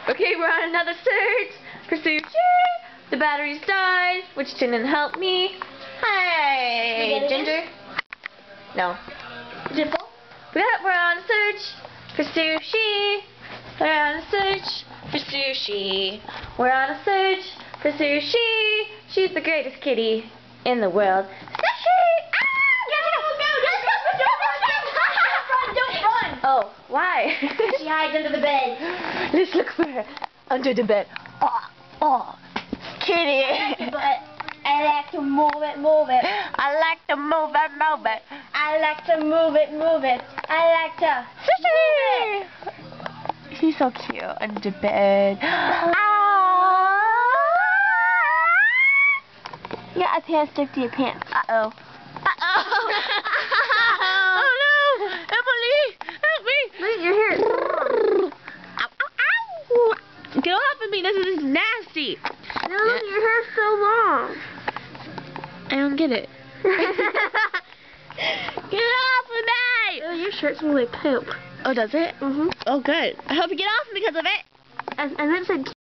Okay, we're on another search for Sushi. The batteries died, which didn't help me. Hi, Ginger. No. Dimple? We're on a search for Sushi. We're on a search for Sushi. We're on a search for Sushi. She's the greatest kitty in the world. Sushi! Don't run! Oh, why? She hides under the bed. Let's look for her under the bed. Oh, kitty. But I like to move it, move it. I like to move it, move it. I like to move it, move it. I like to Sushi! She's so cute under bed. Yeah, a pants stick to your pants. Uh-oh. Uh-oh. Oh no! Emily! Help me! Look at your hair. Ow, ow, ow. Get off of me! This is nasty! No, your hair's so long. I don't get it. Get off of me! Oh, your shirt smells like poop. Oh, does it? Mm-hmm. Oh, good. I hope you get off because of it. And then it said